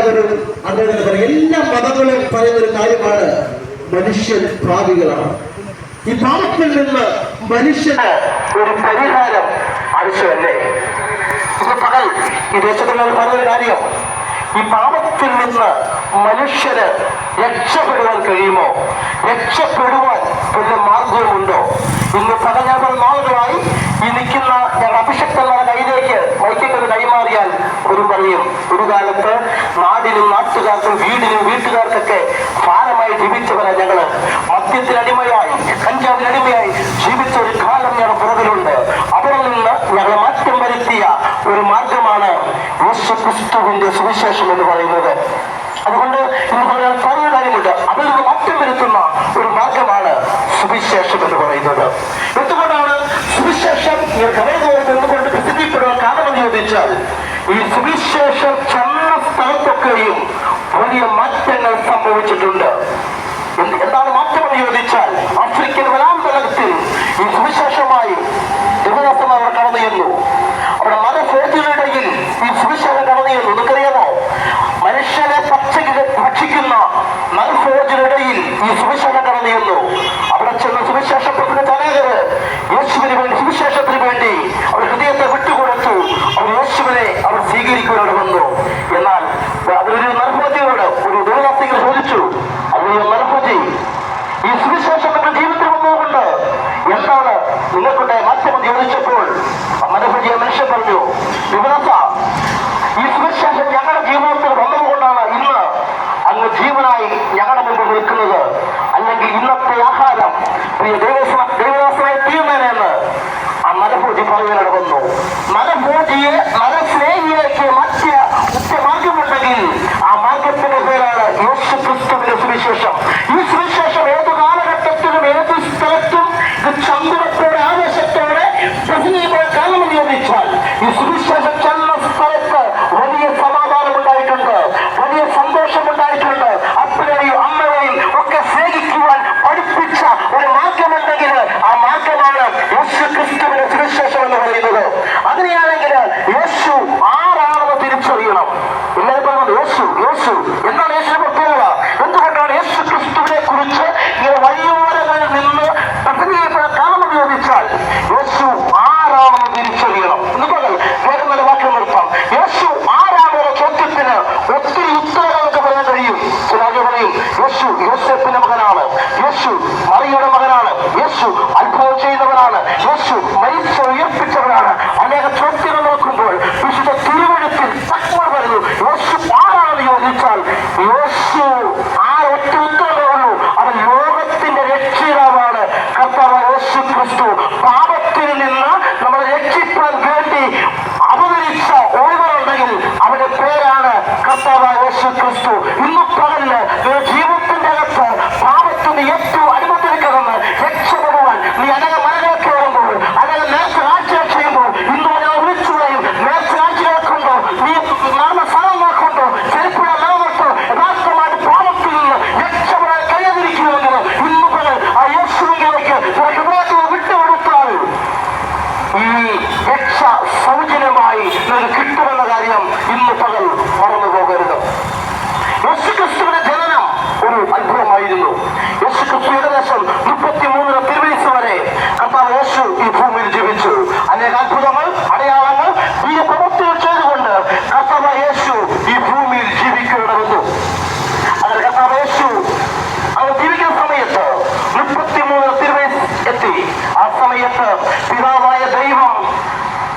സംഘാടകരും അങ്ങനെ പറയും. എല്ലാ മതങ്ങളും പറയുന്നൊരു കാര്യമാണ്, മനുഷ്യൻ പാപികളാണ്. ഈ പാപത്തിൽ നിന്ന് മനുഷ്യന് ഒരു പരിഹാരം ആവശ്യമല്ലേ? പകൽ ഈ ദേശത്തിൽ പറഞ്ഞൊരു കാര്യം, ഈ പാപത്തിൽ നിന്ന് മനുഷ്യന് രക്ഷപ്പെടുവാൻ കഴിയുമോ? രക്ഷപ്പെടുവാൻ വല്ല മാർഗവുമുണ്ടോ? ഇന്ന് പകൽ ഞാൻ പറഞ്ഞ നാളുകളായി ഈ നിൽക്കുന്ന ഞങ്ങൾ അഭിഷക്തന്മാരുടെ കയ്യിലേക്ക് മൈക്കൊക്കെ കൈമാറിയാൽ ഒരു പറയും, ഒരു കാലത്ത് നാടിനും നാട്ടുകാർക്കും വീടിനും വീട്ടുകാർക്കൊക്കെ ഭാരമായി ജീവിച്ചവരാണ് ഞങ്ങള്. മദ്യത്തിനടിമയായി കഞ്ചാവിനടിമയായി ജീവിച്ച ഒരു കാലം ഞങ്ങൾ പുറകിലുണ്ട്. അവിടെ നിന്ന് ഞങ്ങൾ മാറ്റം വരുത്തിയ ഒരു മാർഗമാണ് യേശുക്രിസ്തുവിന്റെ സുവിശേഷം എന്ന് പറയുന്നത്. അതുകൊണ്ട് ഇന്ന് പറയാൻ പറഞ്ഞ കാര്യമുണ്ട്, അതിൽ നിന്ന് മാറ്റം വരുത്തുന്ന ഒരു മാർഗമാണ് സുവിശേഷം എന്ന് പറയുന്നത്. എന്തുകൊണ്ടാണ് സുവിശേഷം എന്തുകൊണ്ട് പ്രസിദ്ധിപ്പെടുവാൻ കാരണമെന്ന് ചോദിച്ചാൽ, ഈ സുവിശേഷം ചെന്ന സ്ഥലത്തൊക്കെയും വലിയ മാറ്റങ്ങൾ സംഭവിച്ചിട്ടുണ്ട്. എന്താണ് മാറ്റമെന്ന് ചോദിച്ചാൽ, ആഫ്രിക്കൻ വനാന്തരത്തിൽ ഈ സുവിശേഷമായി ദേവദാസന്മാർ കടന്നു ചെന്നു. അവിടെ മതഭോജികളുടെയിൽ ഈ സുവിശേഷം കടന്നു ചെന്നു. നിങ്ങൾക്കറിയാമോ, മനുഷ്യനെ ഭക്ഷിക്കുന്ന മതഭോജികളുടെയിൽ ഈ സുവിശേഷം കടന്നു ചെന്നു. അവിടെ ചെന്ന് സുവിശേഷത്തിന്റെ തലകര് യേശുവിന് വേണ്ടി, സുവിശേഷത്തിന് വേണ്ടി അവർ ഹൃദയത്തെ വിട്ടുകൊടുത്തു. അവർ യേശുവിനെ അവർ സ്വീകരിക്കുവാൻ വന്നു. എന്നാൽ അവരൊരു മതഭോജിയോട് ഒരു ദേവദാസികൾ ചോദിച്ചു, അല്ലയോ മതഭോജി, ഈ സുവിശേഷം നമ്മുടെ ജീവിതത്തിൽ വന്നതുകൊണ്ട് എന്താണ് നിങ്ങൾക്കുണ്ടായ മാറ്റമെന്ന് ചോദിച്ചപ്പോൾ മതഭോജിയെ മനുഷ്യൻ പറഞ്ഞു, ദേവദാസ, ഈ സുവിശേഷം ഞങ്ങളുടെ ജീവിതത്തിൽ വന്നതുകൊണ്ടാണ് ഇന്ന് അങ്ങ് ജീവനായി ഞങ്ങളുടെ മുമ്പിൽ നിൽക്കുന്നത്. അല്ലെങ്കിൽ ഇന്നത്തെ ആഹാരം പ്രിയ ദേവദാസനായി തീർന്നേനെന്ന് ആ മതഭോജി പറയാനാണ് വന്നു. മതഭോജിയെ മതസ്നേഹിയാക്കിയ മറ്റ് ഉച്ചമാർഗമുണ്ടെങ്കിൽ ആ മാർഗത്തിന്റെ പേരാണ് യേശുക്രിസ്തുവിന്റെ സുവിശേഷം. ഈ സുവിശേഷം ഏത് കാലഘട്ടത്തിലും ഏത് സ്ഥലത്തും ചന്ദ്രത്തോടെ ആവേശത്തോടെ പ്രസംഗിക്കാൻ കാരണമെന്ന് ചോദിച്ചാൽ, ഈ സുവിശേഷം ചെന്ന സ്ഥലത്ത് വലിയ സമാധാനം ഉണ്ടായിട്ടുണ്ട്, വലിയ സന്തോഷമുണ്ടായിട്ടുണ്ട്. അപ്പനെയും അമ്മയെയും ഒക്കെ സ്നേഹിക്കുവാൻ പഠിപ്പിച്ച ഒരു മാർഗമുണ്ടെങ്കിൽ ആ മാർഗമാണ് യേശുക്രിസ്തുവിന്റെ സുവിശേഷം എന്ന് പറയുന്നത്. അങ്ങനെയാണെങ്കിൽ യേശു ആരാണെന്ന് തിരിച്ചറിയണം. എല്ലാവരും പറയുന്നത് യേശു യേശു എന്താണ് യേശുവിന്റെ പ്രത്യേകത? എന്തുകൊണ്ടാണ് യേശു ക്രിസ്തുവിനെ കുറിച്ച് ഇങ്ങനെ വഴിയോരങ്ങളിൽ നിന്ന് പ്രസംഗിക്കപ്പെടാൻ കാരണമെന്ന് ചോദിച്ചാൽ, യേശു ആരാണെന്ന് തിരിച്ചറിയണം. എന്തുകൊണ്ട് വേഗം നല്ല വാക്യം നിർത്താം. യേശു ആരാണെന്ന ചോദ്യത്തിന് ഒത്തിരി ഉത്തരങ്ങൾ നമുക്ക് പറയാൻ കഴിയും. ചിലർ പറയും, യേശു യോസേപ്പിന്റെ മകനാണ്, യേശു മറിയയുടെ മകനാണ്, യേശു അത്ഭുതം ചെയ്യുന്നവനാണ്, യേശു മരിച്ച ഉയർപ്പിച്ചവനാണ്. അനേക ചോദ്യങ്ങൾ നോക്കുമ്പോൾ വിശുദ്ധ തിരുവഴുത്തിൽ തക്വർ വരുന്നു. യേശു ആരാണെന്ന് ചോദിച്ചാൽ, യേശു ആ ഒറ്റ ഉത്തരവേ ഉള്ളൂ, അവൻ ലോകത്തിന്റെ രക്ഷിതാവാണ്. കർത്താവ് യേശു ക്രിസ്തു പാപത്തിൽ നിന്ന് നമ്മളെ രക്ഷിക്കാൻ വേണ്ടി അവതരിച്ച ഒരുവരുണ്ടെങ്കിൽ അവന്റെ പേരാണ് കർത്താവ് യേശു ക്രിസ്തു. ഇന്ന് പകലിന് ജീവിതത്തിന്റെ അകത്ത് പാപത്തിന് ഏറ്റവും അനുമതിക്കണമെന്ന് രക്ഷപ്പെടുവാൻ നീ അനേക മലകൾ കയറുമ്പോൾ, അനേക നേർച്ചയാഴ്ചകൾ ചെയ്യുമ്പോൾ, ഇന്ന് ഞങ്ങൾ വിളിച്ചുകയും നേർച്ചയാഴ്ചകളെ കൊണ്ടോ നീ നടന്ന സ്ഥലം നോക്കൊണ്ടോ ചെരുപ്പുഴ നിലനിർത്തോ യഥാർത്ഥമായിട്ട് പാപത്തിൽ നിന്ന് രക്ഷപ്പെടാൻ കഴിയാതിരിക്കുമെങ്കിൽ ഇന്ന് പകൽ ആ യേശുവിലേക്ക് ഹൃദയത്തിൽ വിട്ടുകൊടുത്താൽ ഈ രക്ഷ സൗജന്യമായി നിങ്ങൾക്ക് കിട്ടുമെന്ന കാര്യം ഇന്ന് പകൽ മറന്നു പോകരുത്. യേശുക്രിസ്തുവിന്റെ ജനനം ഒരു അത്ഭുതമായിരുന്നു. യേശുക്രിസ്തു ഏകദേശം 33 തിരുവയസ്സ് വരെ കർത്താവ് യേശു ഈ ഭൂമിയിൽ ജീവിച്ചു. അനേക അത്ഭുതങ്ങൾ, അടയാളങ്ങൾ, വീര്യപ്രവൃത്തികൾ ചെയ്തുകൊണ്ട് കർത്താവ് യേശു ഈ ഭൂമിയിൽ ജീവിക്കേണ്ടി വന്നു. അങ്ങനെ കർത്താവ് യേശു അവർ ജീവിക്കുന്ന സമയത്ത് 33 തിരുവയസ്സ് എത്തി. ആ സമയത്ത് പിതാവായ ദൈവം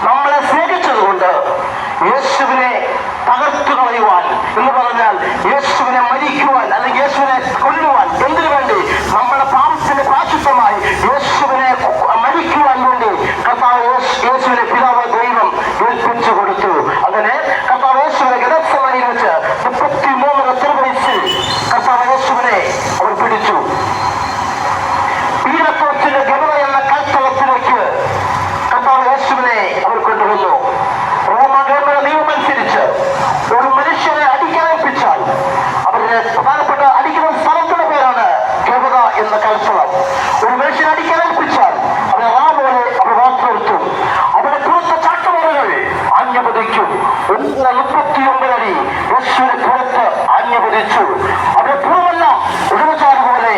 നമ്മളെ സ്നേഹിച്ചതുകൊണ്ട് യേശുവിനെ തകർത്തു കളയുവാൻ എന്ന് പറഞ്ഞാൽ യേശുവിനെ മരിക്കുവാൻ അല്ലെങ്കിൽ യേശുവിനെ കൊല്ലുവാൻ, എന്തിനു വേണ്ടി? നമ്മുടെ പാപത്തിന്റെ പ്രായശ്ചിത്തമായി യേശുവിനെ മരിക്കുവാൻ വേണ്ടി കർത്താവ് യേശുവിനെ പിതാവ് ദൈവം ഏൽപ്പിച്ചു കൊടുത്തു. അങ്ങനെ കർത്താവ് യേശുവിനെ ഗദത്സമനയിൽ വെച്ച് 33 തിരുവയസ്സിൽ കർത്താവ് യേശുവിനെ അവർ പിടിച്ചു. പീലത്തോസിന്റെ ഗമന എന്ന കൽത്തളത്തിലേക്ക് കർത്താവ് യേശുവിനെ അവർ കൊണ്ടുവന്നു. റോമ ഗവൺമെന്റ് നിയമമനുസരിച്ച് ഒരു മനുഷ്യനെ അടിക്കാനേൽപ്പിച്ചാൽ അവരുടെ പ്രധാന മരിച്ചു. അവരുടെ പുറമെല്ലാം ഉഴവചാറ് പോലെ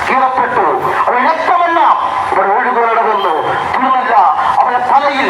കീഴപ്പെട്ടു. അവരുടെ രക്തമെല്ലാം ഇവിടെ ഒഴുകുകയാണ് വന്നു. തീർന്നില്ല. അവരുടെ തലയിൽ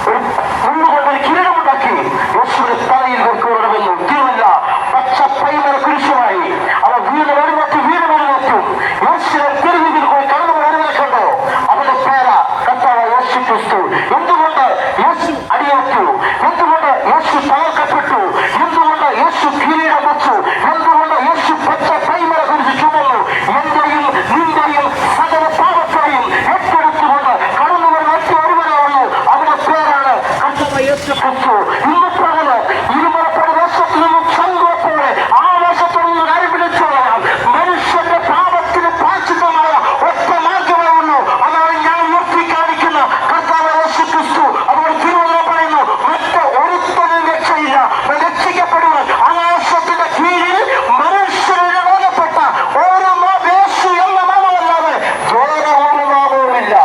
ഒരു മുള്ളുകൊണ്ടൊരു കിരീടമുണ്ടാക്കി യേശുവിന്റെ തലയിൽ വെക്കുകയാണ് വന്നു. തീർന്നില്ല. പച്ച പൈമര കുരിശുമായി അവർ വീട് വെടിവെച്ചും യേശുവിനെ തെരുവിൽ പോയി കടന്നു വരവേൽക്കണ്ടോ? അവരുടെ പേര കർത്താവായ യേശു ക്രിസ്തു. എന്തുകൊണ്ട് യേശു അടിയേറ്റു? എന്തുകൊണ്ട് യേശു തകർക്കപ്പെട്ടു? എന്തുകൊണ്ട് യേശു കിരീടം വെച്ചു? എന്തുകൊണ്ട് യേശു പച്ച പൈമര കുരിശ് ചുമന്നു? എന്റെയും നിന്റെയും സകല പാപത്തെയും ഏറ്റെടുത്തുകൊണ്ട് കടന്നു വരുന്ന ഒറ്റ ഒരുവനേ ഉള്ളൂ. അവരുടെ പേരാണ് കർത്താവായ യേശു ക്രിസ്തു. ഇന്ന് പകല് ഇരുമലപ്പടി ദേശത്തിൽ നിന്നും ചന്ദ്രത്തോടെ ആവേശത്തോടെ നിന്ന് കാര്യം വിളിച്ചു പറയാം. മനുഷ്യന്റെ പാപത്തിന് പ്രായശ്ചിത്തമായ ഒറ്റ മാർഗമേ ഉള്ളൂ. അതാണ് ഞാൻ ഉയർത്തി കാണിക്കുന്ന കർത്താവായ യേശു ക്രിസ്തു. അതുകൊണ്ട് തിരുവചനം പറയുന്നു, മറ്റ് ഒരുത്തനും രക്ഷയില്ല. രക്ഷിക്കപ്പെടുവാൻ ആകാശത്തിന്റെ കീഴിൽ മനുഷ്യരുടെ രോഗപ്പെട്ട ഓരോ യേശു എന്ന നാമമല്ലാതെ വേറെ ഒരു നാമവുമില്ല.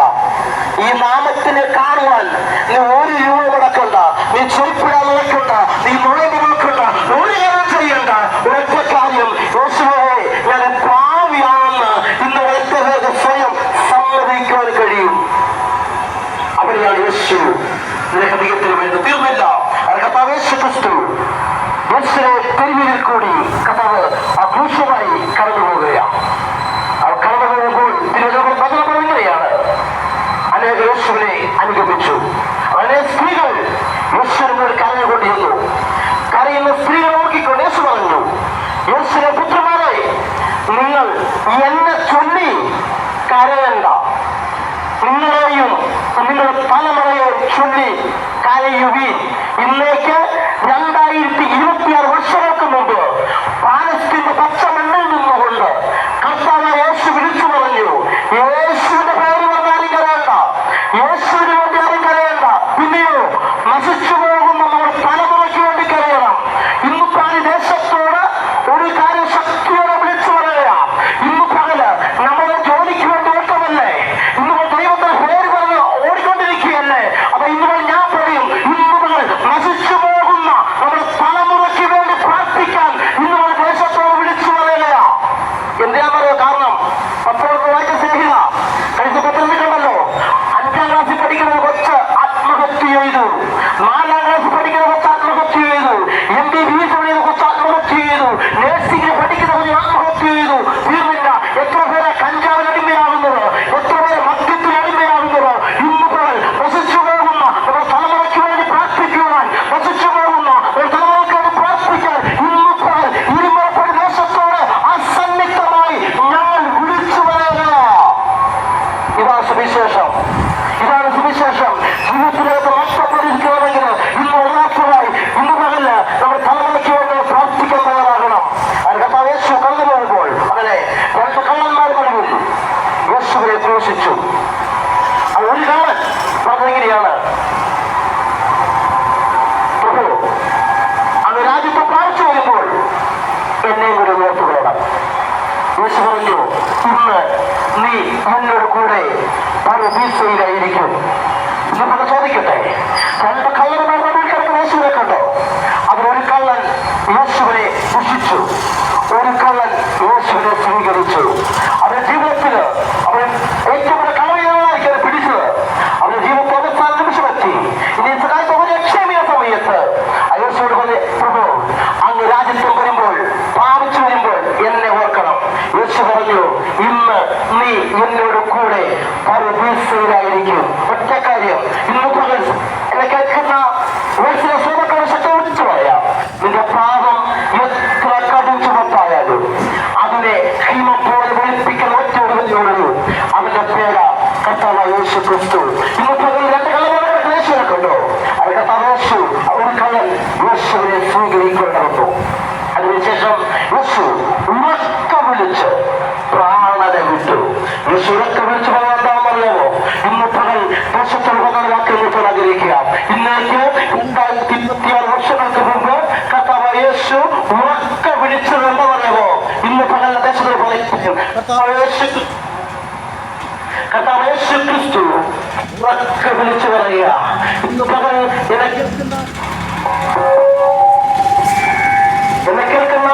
ഈ നാമത്തിനെ കാണുവാൻ നീ ഒരു രൂപ മുടക്കണ്ട, നീ ചെരുപ്പിടാൻ നോക്കണ്ട, നീ നുഴഞ്ഞു നോക്കണ്ട, ഒരു കാര്യം ചെയ്യണ്ട. ഒരൊറ്റ കാര്യം, യേശുവേ ഞാൻ പാവിയാണെന്ന് ഇന്ന് ഒറ്റ സ്വയം സമ്മതിക്കുവാൻ കഴിയും. അവിടെയാണ് യേശു നിനക്ക് ദൈവത്തിന് വേണ്ടി തീർന്നില്ല. അത് കർത്താവ് യേശു ക്രിസ്തു യേശുവിനെ തെരുവിൽ കൂടി കർത്താവ് ആ ക്രൂശുമായി കടന്നു പോകുകയാണ്. അവർ കടന്നു പോകുമ്പോൾ തിരുവനന്തപുരം പതിനൊപ്പം ഇങ്ങനെയാണ്. അനേക യേശുവിനെ അനുഗമിച്ചു. അനേക സ്ത്രീകൾ യേശുവിനോട് കരഞ്ഞുകൊണ്ടിരുന്നു. കരയുന്ന സ്ത്രീകൾ നോക്കിക്കൊണ്ട് യേശു പറഞ്ഞു, യേശുവിനെ പുത്രന്മാരെ, നിങ്ങൾ എന്നെ ചൊല്ലി കരയണ്ട. നിങ്ങളെയും നിങ്ങളുടെ തലമുറയെ ചൊല്ലി കരയുവീൻ. ഇന്നേക്ക് 2026 വർഷങ്ങൾക്ക് മുമ്പ് പാലസ്തീന്റെ പച്ചമണ്ണിൽ നിന്നുകൊണ്ട് കർത്താവായ യേശു വിളിച്ചു പറഞ്ഞു, യേശുവിന്റെ പേര് പറഞ്ഞാലും കരയണ്ട, യേശുവിന് വേണ്ടി ആരും കരയണ്ട. പിന്നെയോ നശിച്ചു പോകുന്ന നമ്മുടെ തലമുറയ്ക്ക് വേണ്ടി കരയണം. ഇന്ന് പാലി ദേശത്തോട് ഒരു കാര്യം ശക്തിയോടെ വിളിച്ചു പറയുക. ഇന്ന് പകല് നമ്മുടെ ജോലിക്ക് വേണ്ടി ഓട്ടമല്ലേ? ഇന്ന് ദൈവത്തിന്റെ പേര് പറഞ്ഞ് ഓടിക്കൊണ്ടിരിക്കുകയല്ലേ? അപ്പൊ ഇന്ന് ഞാൻ പറയും, ഇന്ന് പകൽ നശിച്ചു പോകുന്ന നമ്മുടെ തലമുറയ്ക്ക് വേണ്ടി പ്രാർത്ഥിക്കാൻ ഇന്ന് ദേശത്തോട് വിളിച്ചു പറയുക. എന്തിനാ പറയുക? കാരണം പത്രോസ് വായിച്ച സ്നേഹിത കഴിഞ്ഞ പത്രത്തിലുണ്ടല്ലോ, 5ാം ക്ലാസ്സിൽ പഠിക്കുന്ന കൊച്ച് ആത്മഹത്യ ചെയ്തു, 4ാം ക്ലാസ്സിൽ പഠിക്കുന്ന കൊച്ച് ആത്മഹത്യ ചെയ്തു, MBBS പഠിക്കുന്ന കൊച്ച് ആത്മഹത്യ ചെയ്തു, നഴ്സിംഗിന് പഠിക്കുന്ന കൊച്ച് ആത്മഹത്യ ചെയ്തു. തീർന്നില്ല. എത്ര പേരെ കഞ്ചാവിന് അടിമയാകുന്നത്, എത്ര പേരെ മദ്യത്തിന് അടിമയാകുന്നത്. ഇന്ന് പകൽ നശിച്ചു പോകുന്ന ഒരു തലമുറയ്ക്ക് വേണ്ടി പ്രാർത്ഥിക്കുവാൻ, നശിച്ചു പോകുന്ന ഒരു തലമുറയ്ക്ക് വേണ്ടി പ്രാർത്ഥിക്കാൻ ഇന്ന് പകൽ ഇരുമലപ്പടി ദേശത്തോട് അസന്നിഗ്ധമായി ഞാൻ വിളിച്ചു പറയുക. ഇതാണ് സുവിശേഷം. ഇതാണ് സുവിശേഷം. ജീവിതത്തിലേക്ക് നഷ്ടപ്പെട്ടിരിക്കണമെങ്കിൽ ഇന്ന് ഒരാൾക്കായി ഇന്ന് പകല് നമ്മുടെ തലമുറയ്ക്ക് വേണ്ടി പ്രാർത്ഥിക്കാൻ തയ്യാറാകണം. അത് കർത്താവ് യേശു കടന്നു പോകുമ്പോൾ അങ്ങനെ 2 കള്ളന്മാർ നടുവിൽ യേശുവിനെ ക്രൂശിച്ചു. അത് ഒരു കള്ളൻ പറഞ്ഞെങ്ങനെയാണ്, പ്രഭു അങ്ങ് രാജ്യത്തെ പ്രാപിച്ചു വരുമ്പോൾ എന്നെയും കൂടെ ഉയർത്തുകൊള്ളണം. യേശു പറഞ്ഞു, ഇന്ന് നീ എന്നോട് കൂടെ പരദീസയിലായിരിക്കും. ഇന്നിവിടെ ചോദിക്കട്ടെ, 2 കള്ളന്മാർ നടുവിൽ കിടക്കുന്ന യേശുവിനെ കണ്ടോ? അതിലൊരു കള്ളൻ യേശുവിനെ ദുഷിച്ചു, ഒരു കള്ളൻ യേശുവിനെ സ്വീകരിച്ചു. അവരുടെ ജീവിതത്തിൽ അവർ ഏറ്റവും വലിയ കളവിയായിരിക്കും അത് പിടിച്ചത്. അവരുടെ ജീവിതത്തിൽ അവസാന നിമിഷമെത്തി. ഇനി ഒരു രക്ഷമിയ സമയത്ത് യേശുവോട് പറഞ്ഞ്, പ്രഭു അങ്ങ് രാജ്യത്തിൽ വരുമ്പോൾ പ്രാപിച്ചു വരുമ്പോൾ എന്നെ ഓർക്കണം. യേശു പറഞ്ഞു, ഇന്ന് നീ എന്നോട് കൂടെ പരദീസയിലായിരിക്കും. ഒറ്റ കാര്യം, ഇന്ന് പകൽ എന്നെ കേൾക്കുന്ന സ്വതക്കാരെ ശക്തി വിളിച്ചു പറയാം, നിന്റെ പാപം എത്ര കടും ചുമപ്പായാലും അതിനെ ഹിമപ്പോലെ വെളുപ്പിക്കുന്ന ഒറ്റ ഒരുവനുള്ളൂ. അവന്റെ പേര കർത്താവായ യേശു ക്രിസ്തു. ഇന്ന് പകൽ 2 കള്ളന്മാരുടെ യേശുവിനെ കണ്ടോ? അവരുടെ യേശു ഒരു കള്ളൻ യേശുവിനെ സ്വീകരിക്കൊണ്ടിരുന്നു. അതിനുശേഷം യേശു ഉറക്ക വിളിച്ച് പ്രാണനെ വിട്ടു. യേശു ഉറക്ക വിളിച്ചു പറയാൻ എന്താണെന്നറിയാമോ? ഇന്ന് പകൽ ദേശത്തോട് പകൽ വാക്കുകൾ ആഗ്രഹിക്കുക. ഇന്നേക്ക് 2026 വർഷങ്ങൾക്ക് മുമ്പ് കർത്താവായ യേശു ഉറക്ക വിളിച്ചത് എന്താണെന്നറിയാമോ? ഇന്ന് പകൽ ദേശത്തോട് പറയും, കർത്താവായ യേശു ക്രിസ്തു ഉറക്ക വിളിച്ചു പറയുക. ഇന്ന് പകൽ എന്നെ കേൾക്കുന്ന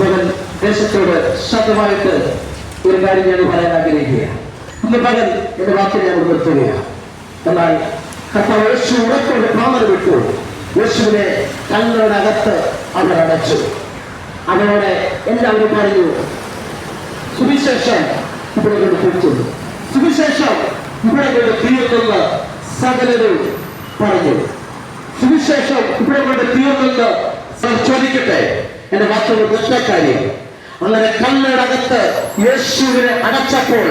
പകൽ ദേശത്തോട് ശക്തമായിട്ട് ഒരു കാര്യം ഞാൻ പറയാൻ ആഗ്രഹിക്കുകയാണ്. ഇന്ന് പകൽ എന്റെ വാക്കിൽ ഞാൻ നിർത്തുകയാണ്. എന്നാൽ കർത്താവ് യേശു ഉറപ്പോടെ പ്രാണന വിട്ടു. യേശുവിനെ കല്ലറകത്ത് അവർ അടച്ചു. അവരോട് എല്ലാവരും പറഞ്ഞു, സുവിശേഷം ഇവിടെ കൊണ്ട് തീർത്തുള്ളൂ, സുവിശേഷം ഇവിടെ കൊണ്ട് തീർന്നെന്ന് സകലരും പറഞ്ഞു. സുവിശേഷം ഇവിടെ കൊണ്ട് തീർന്നെന്ന് ചോദിക്കട്ടെ. എന്റെ വാക്കുകൾ ഒറ്റ കാര്യം, അങ്ങനെ കല്ലറകത്ത് യേശുവിനെ അടച്ചപ്പോൾ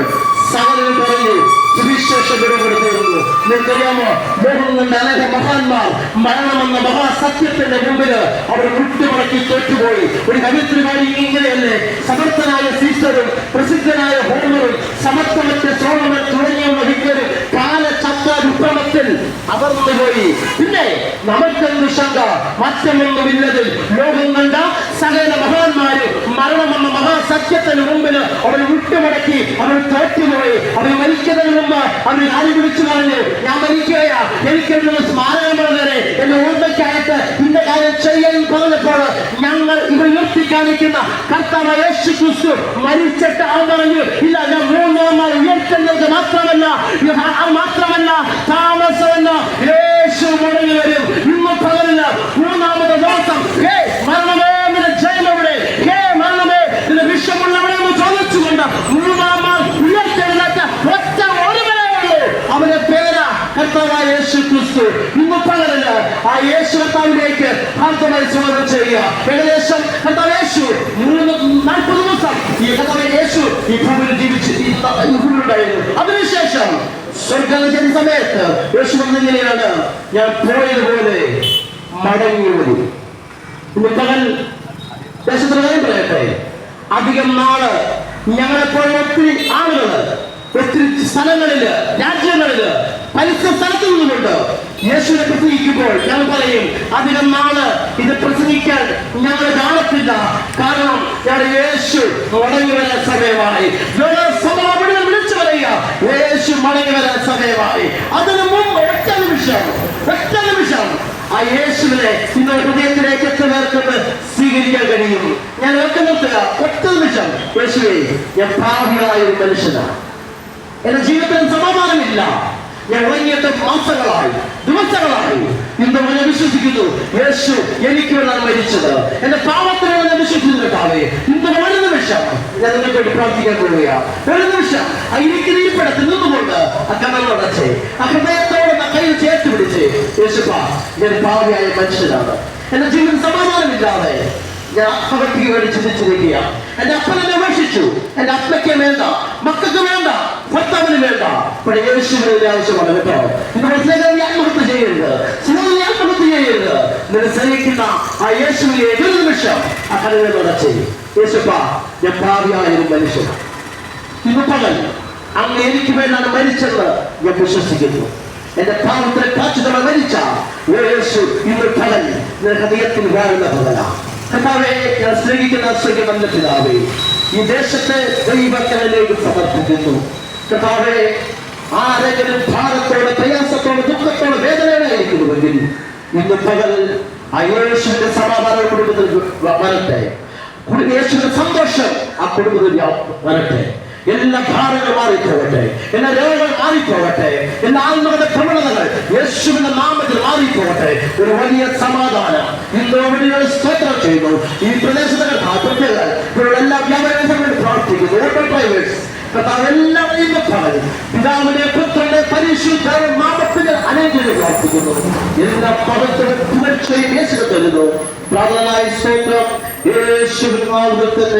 സകലരും പറഞ്ഞു സുവിശേഷം വിടപെടുത്തിയിരുന്നു. നിങ്ങൾക്കറിയാമോ, ലോകം കണ്ട അനേക മഹാന്മാർ മരണമെന്ന മഹാസത്യത്തിന്റെ മുമ്പിൽ അവർ മുട്ടുമടക്കി തോറ്റുപോയി. ഒരു കവിത്രിമാരി ഇങ്ങനെയല്ലേ, സമർത്ഥനായ സീസറും പ്രസിദ്ധനായ ഹോമറും സമർത്ഥമറ്റ സോളമൻ തുടങ്ങിയുള്ള ഹിറ്റരും കാലചക്രവിക്രമത്തിൽ അവർന്നുപോയി. പിന്നെ നമുക്കെന്ത് ശങ്ക, മറ്റൊന്നുമില്ലതിൽ ലോകം കണ്ട സകല മഹാന്മാരും മരണമെന്ന മഹാസത്യത്തിന് മുമ്പിൽ അവർ മുട്ടുമടക്കി അവർ തോറ്റുപോയി. അവർ മരിക്കുന്നതിന് മുമ്പ് അവർ ആര് വിളിച്ചു പറഞ്ഞു, ഞാൻ മരിക്കുകയാ, എനിക്കൊരു സ്മാരകമുള്ളവരെ എന്റെ ഓർമ്മയ്ക്കായിട്ട് ഇന്ന കാര്യം ചെയ്യാൻ പറഞ്ഞപ്പോൾ ഞങ്ങൾ ഇവർ ഉയർത്തി കാണിക്കുന്ന കർത്താവ് യേശു ക്രിസ്തു മരിച്ചിട്ട് അവൻ പറഞ്ഞു, ഇല്ല ഞാൻ മൂന്നാം നാൾ ഉയർത്തുന്നത് മാത്രമല്ല താമസമല്ല, യേശു മടങ്ങി വരും. ഇന്ന് പകലില്ല, മൂന്നാമത്തെ ദിവസം മരണമേ ജയമെവിടെ, മരണമേ ഇതിന് വിഷമുള്ളവിടെ ചോദിച്ചുകൊണ്ട് മൂന്നാം നാൾ ഉയർത്തെഴുന്നേറ്റ ഒറ്റ ഒരുവരെയുള്ളൂ, അവന്റെ പേരാ കർത്താവായ യേശു ക്രിസ്തു. ഇന്ന് പകലില്ല ആ യേശു കർത്താവിലേക്ക് പ്രാർത്ഥനയിൽ സ്വാഗതം ചെയ്യുക. ഏകദേശം കർത്താവ് യേശു 40 ദിവസം ഈ കർത്താവ് യേശു ഈ ഭൂമിയിൽ ജീവിച്ച് ഉണ്ടായിരുന്നു. അതിനുശേഷം സ്വർഗ്ഗം സമയത്ത് യേശു വന്നിങ്ങനെയാണ്, ഞാൻ പോയതുപോലെ മടങ്ങി വരും. ഇന്ന് പകൽ ദേശത്തിന് കാര്യം പറയട്ടെ, അധികം നാള് ഞങ്ങളെപ്പോലെ ഒത്തിരി ആളുകള് ഒത്തിരി സ്ഥലങ്ങളില് രാജ്യങ്ങളില് പരിസ്ഥ സ്ഥലത്തു നിന്നുകൊണ്ട് യേശുവിനെ പ്രസംഗിക്കുമ്പോൾ ഞങ്ങൾ പറയും, അധികം നാള് ഇത് പ്രസംഗിക്കാൻ ഞങ്ങൾ കാണത്തില്ല, കാരണം ഞങ്ങളുടെ യേശു മടങ്ങി വരാൻ സമയമായി. വിളിച്ചു പറയുക, യേശു മടങ്ങി വരാൻ സമയമായി. അതിനു മുമ്പ് ഒറ്റ നിമിഷം ആ യേശുവിനെ ഇന്ന് ഹൃദയത്തിലേക്ക് എത്തുന്നവർക്കൊന്ന് സ്വീകരിക്കാൻ കഴിയും. ഞാൻ നിർത്തുക, ഒറ്റ നിമിഷം, യേശുവേ ഞാൻ പാപിയായ ഒരു മനുഷ്യനാണ്, എന്റെ ജീവിതത്തിൽ സമാധാനമില്ല, ഞാൻ ഉറങ്ങിയിട്ട് മാസങ്ങളായി ദിവസങ്ങളായി, ഇന്ന് ഞാൻ വിശ്വസിക്കുന്നു യേശു എനിക്ക് വേണ്ടി മരിച്ചത്, എന്റെ പാപത്തിന് ഞാൻ വിശ്വസിക്കുന്നു കേട്ടാവേ. ഇന്ന് ഒരു നിമിഷം ഞാൻ നിങ്ങൾക്ക് വേണ്ടി പ്രാർത്ഥിക്കാൻ പോവുകയാണ്. ഒരു നിമിഷം ആ ഇരിപ്പിടത്തിൽ നിന്നുകൊണ്ട് ആ കണ്ണുകളടച്ച് ആ ഹൃദയത്തോടെ കയ്യിൽ ചേർത്ത് പിടിച്ച്, യേശുപ്പാ ഞാൻ പാപിയായ മനുഷ്യനാണ്, എന്റെ ജീവിതം സമാധാനമില്ലാതെ ഞാൻ ആത്മഹത്യക്ക് വേണ്ടി ചിന്തിച്ചിരിക്കുക. എന്റെ അപ്പനെ ഉപേക്ഷിച്ചു, എന്റെ അപ്പയ്ക്ക് വേണ്ട, മക്കൾക്ക് വേണ്ട, ഭർത്താവിന് വേണ്ട, പക്ഷേ യേശുവിന്റെ ആവശ്യമാണ് കേട്ടോ. നിങ്ങൾ ആത്മഹത്യ ചെയ്യരുത്, ആത്മഹത്യ ചെയ്യരുത്. നിങ്ങൾ സ്നേഹിക്കുന്ന ആ യേശുവിനെ ഒരു നിമിഷം ആ കണ്ണുകൾ അടച്ച്, യേശുപ്പാ ഞാൻ പാപിയായ ഒരു മനുഷ്യനാണ്, ഇന്ന് പകൽ അങ്ങ് എനിക്ക് വേണ്ടാണ് മരിച്ചെന്ന് ഞാൻ വിശ്വസിക്കുന്നു. എന്റെ പാപത്തിന് കാച്ചുതവ മരിച്ച യേശു ഇന്ന് പകൽ നിന്റെ ഹൃദയത്തിൽ വാഴുന്ന പകലാണ്. കർത്താവേ, ഞാൻ സ്നേഹിക്കുന്ന സ്വർഗ്ഗമല്ല പിതാവേ, ഈ ദേശത്തെ ദൈവക്കരയിലേക്ക് സമർപ്പിക്കുന്നു. കർത്താവേ, ആരെങ്കിലും ഭാരത്തോടെ പ്രയാസത്തോടെ ദുഃഖത്തോടെ വേദനയായിരിക്കുന്നുവെങ്കിൽ ഇന്ന് പകൽ ആ യേശുവിന്റെ സമാധാനം കുടുംബത്തിൽ വരട്ടെ, യേശുവിന്റെ സന്തോഷം ആ കുടുംബത്തിൽ വരട്ടെ. എല്ലാ ഭാരങ്ങൾ മാറിപ്പോകട്ടെ, എല്ലാ രോഗങ്ങൾ മാറിപ്പോകട്ടെ, എല്ലാ ആത്മകളുടെ പ്രവണതകൾ യേശുവിന്റെ നാമത്തിൽ മാറിപ്പോകട്ടെ. ഒരു വലിയ സമാധാനം ഇന്ന് സ്തോത്രം ചെയ്യുന്നു. ഈ പ്രദേശത്തെ എല്ലാ വ്യാപാരികളോട് പ്രാർത്ഥിക്കുന്നു. ഓട്ടോ ഡ്രൈവേഴ്സ് എല്ലാവരെയും പിതാവിനെ പുത്രന്റെ പരിശുദ്ധ നാമത്തിൽ അനേകം പ്രാർത്ഥിക്കുന്നു. എല്ലാ പദത്തിനും പുകഴ്ചയും യേശുവിന് തരുന്നു. പ്രാർത്ഥനായി സ്തോത്രം യേശുവിൻ നാമത്തിൽ.